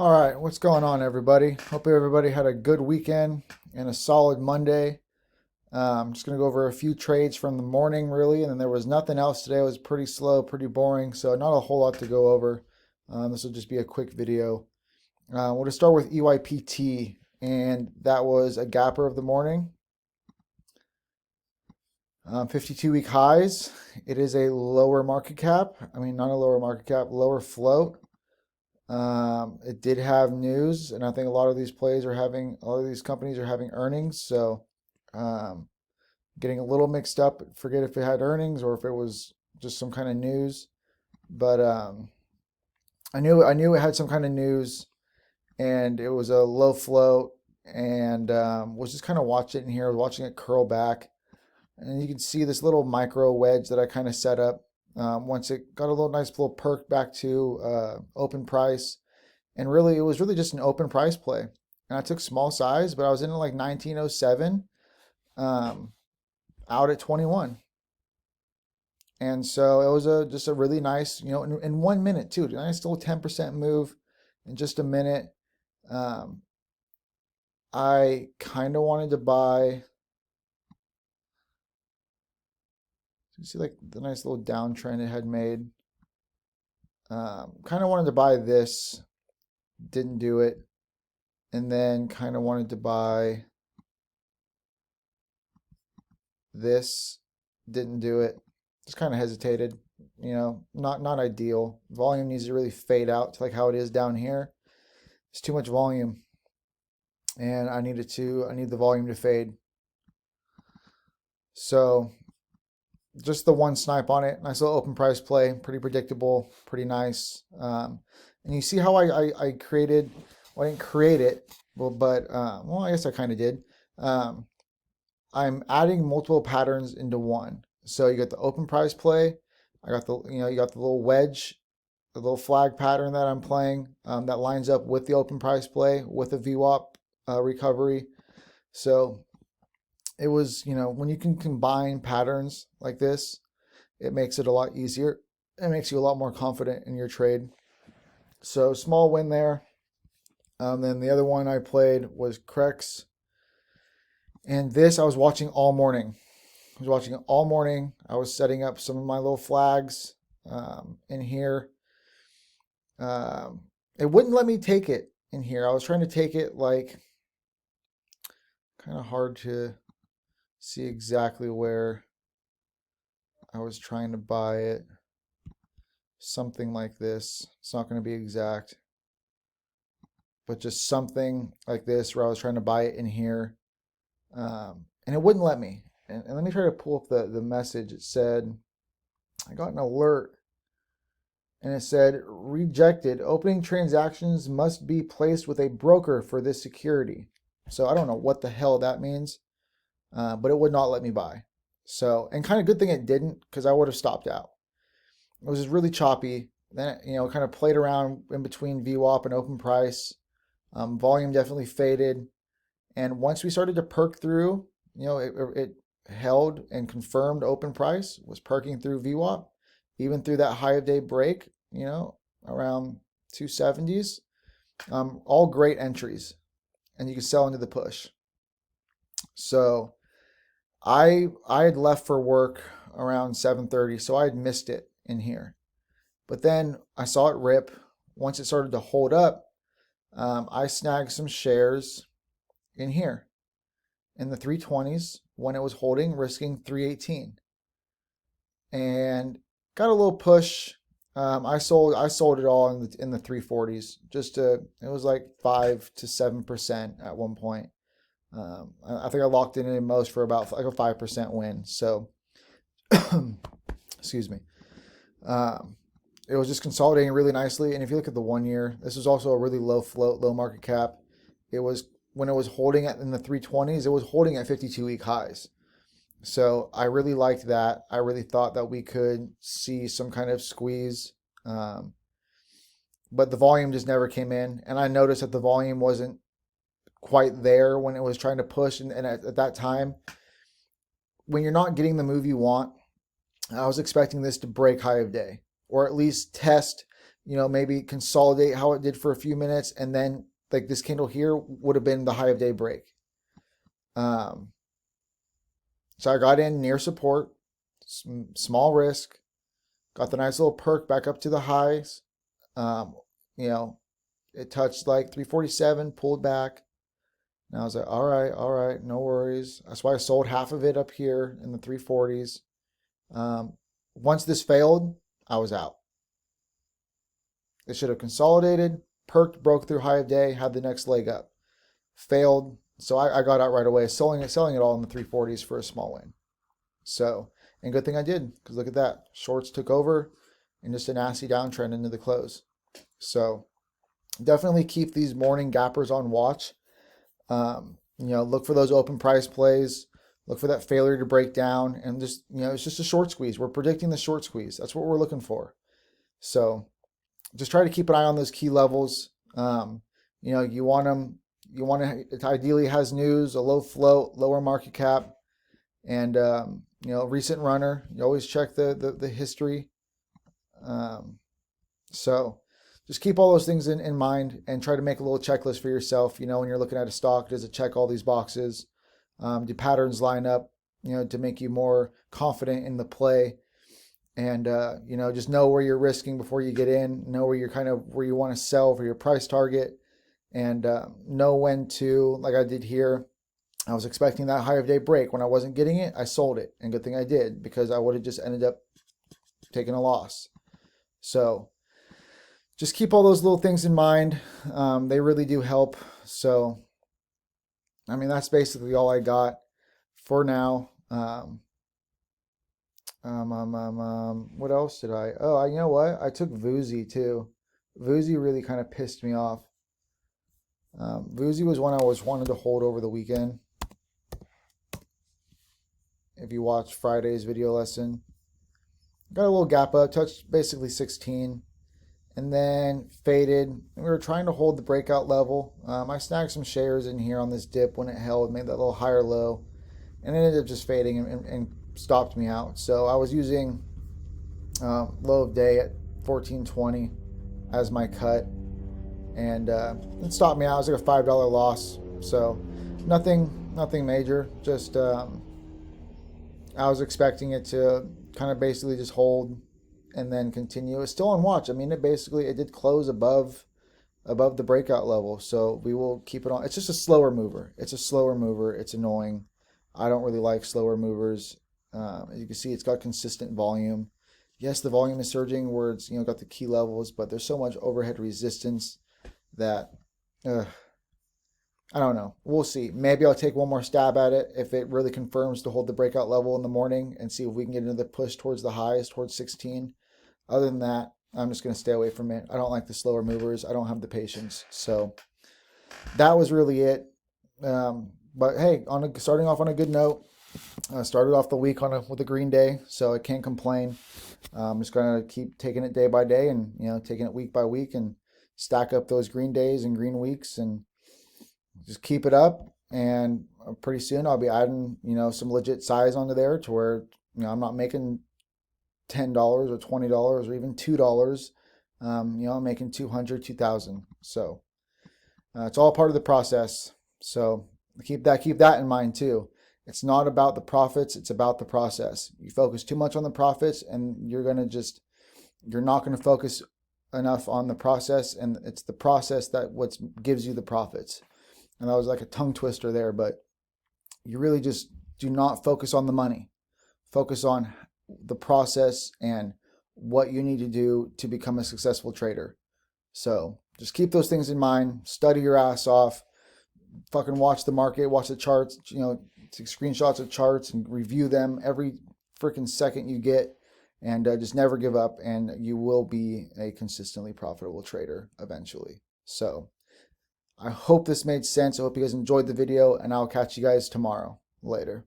All right, what's going on, everybody? Hope everybody had a good weekend and a solid Monday. I'm just going to go over a few trades from the morning, really, and then there was nothing else today. It was pretty slow, pretty boring, so not a whole lot to go over. This will just be a quick video. We'll just start with EYPT, and that was a gapper of the morning. 52-week highs. It is a lower market cap. I mean, not a lower market cap, lower float. It did have news, and I think a lot of these companies are having earnings. So, getting a little mixed up. Forget if it had earnings or if it was just some kind of news. But I knew it had some kind of news, and it was a low float, and was just kind of watching it in here, watching it curl back, and you can see this little micro wedge that I kind of set up. Once it got a nice little perk back to open price, and really it was really just an open price play. And I took small size, but I was in like 1907, out at 21, and so it was just a really nice, in 1 minute too. Nice little 10% move in just a minute. I kind of wanted to buy. You see like the nice little downtrend it had made. Kind of wanted to buy this, didn't do it. And then kind of wanted to buy this, didn't do it. Just kind of hesitated, not ideal. Volume needs to really fade out to like how it is down here. It's too much volume. And I need the volume to fade. So just the one snipe on it. Nice little open price play, pretty predictable, pretty nice. And you see how I created, well, I didn't create it, but I guess I kind of did. I'm adding multiple patterns into one. So you got the open price play. I got you got the little wedge, the little flag pattern that I'm playing, that lines up with the open price play with a VWAP recovery. So it was, when you can combine patterns like this, it makes it a lot easier. It makes you a lot more confident in your trade. So small win there. Then the other one I played was CREX. And this I was watching all morning. I was setting up some of my little flags in here. It wouldn't let me take it in here. I was trying to take it, like, kind of hard to see exactly where I was trying to buy it. Something like this. It's not going to be exact, but just something like this where I was trying to buy it in here, and it wouldn't let me. And let me try to pull up the message. It said, I got an alert, and it said, rejected. Opening transactions must be placed with a broker for this security. So I don't know what the hell that means. But it would not let me buy. So, and kind of good thing it didn't, because I would have stopped out. It was just really choppy. Then, kind of played around in between VWAP and open price. Volume definitely faded. And once we started to perk through, it held and confirmed open price, was perking through VWAP, even through that high of day break, around 270s. All great entries. And you can sell into the push. So I had left for work around 7:30, so I had missed it in here. But then I saw it rip. Once it started to hold up, I snagged some shares in here in the 320s when it was holding, risking 318, and got a little push. I sold it all in the 340s. It was like 5 to 7% at one point. I think I locked in most for about like a 5% win. So, excuse me. It was just consolidating really nicely. And if you look at the 1 year, this was also a really low float, low market cap. It was, when it was holding in the 320s, it was holding at 52-week highs. So I really liked that. I really thought that we could see some kind of squeeze. But the volume just never came in. And I noticed that the volume wasn't quite there when it was trying to push, and at that time, when you're not getting the move you want, I was expecting this to break high of day, or at least test maybe consolidate how it did for a few minutes, and then like this candle here would have been the high of day break. So I got in near support, small risk, got the nice little perk back up to the highs. It touched like 347, pulled back. And I was like, all right, no worries. That's why I sold half of it up here in the 340s. Once this failed, I was out. It should have consolidated, perked, broke through high of day, had the next leg up. Failed, so I got out right away, selling it all in the 340s for a small win. So, and good thing I did, because look at that. Shorts took over and just a nasty downtrend into the close. So definitely keep these morning gappers on watch. Look for those open price plays. Look for that failure to break down, and just, it's just a short squeeze. We're predicting the short squeeze. That's what we're looking for. So just try to keep an eye on those key levels. You want them. You want to, it ideally has news, a low float, lower market cap, and recent runner. You always check the history. So just keep all those things in mind, and try to make a little checklist for yourself. When you're looking at a stock, does it check all these boxes? Do patterns line up, to make you more confident in the play? And, just know where you're risking before you get in, know where where you want to sell for your price target, and know when to, like I did here. I was expecting that high of day break. When I wasn't getting it, I sold it. And good thing I did, because I would have just ended up taking a loss. So just keep all those little things in mind. They really do help. So, that's basically all I got for now. What else did I? Oh, you know what? I took Vuzi too. Vuzi really kind of pissed me off. Vuzi was one I wanted to hold over the weekend. If you watched Friday's video lesson, got a little gap up, touched basically 16, and then faded. We were trying to hold the breakout level. I snagged some shares in here on this dip when it held, made that little higher low, and it ended up just fading and stopped me out. So I was using low of day at 1420 as my cut, and it stopped me out. It was like a $5 loss. So nothing major. Just I was expecting it to kind of basically just hold and then continue. It's still on watch. It did close above the breakout level, so we will keep it on. It's just a slower mover. It's annoying. I don't really like slower movers. As you can see, it's got consistent volume. Yes, the volume is surging where it's got the key levels, but there's so much overhead resistance that I don't know. We'll see. Maybe I'll take one more stab at it if it really confirms to hold the breakout level in the morning, and see if we can get into the push towards the highs, towards 16. Other than that, I'm just going to stay away from it. I don't like the slower movers. I don't have the patience. So that was really it. But hey, starting off on a good note. Started off the week with a green day, so I can't complain. I'm just going to keep taking it day by day, and taking it week by week, and stack up those green days and green weeks, and just keep it up. And pretty soon I'll be adding some legit size onto there, to where I'm not making $10 or $20 or even $2. I'm making 200, 2,000. So it's all part of the process. So keep that in mind too. It's not about the profits, it's about the process. You focus too much on the profits, and you're not going to focus enough on the process, and it's the process that gives you the profits. And that was like a tongue twister there, but you really just do not focus on the money. Focus on the process and what you need to do to become a successful trader. So just keep those things in mind. Study your ass off. Fucking watch the market, watch the charts, take screenshots of charts and review them every freaking second you get, and just never give up, and you will be a consistently profitable trader eventually. So I hope this made sense. I hope you guys enjoyed the video, and I'll catch you guys tomorrow. Later.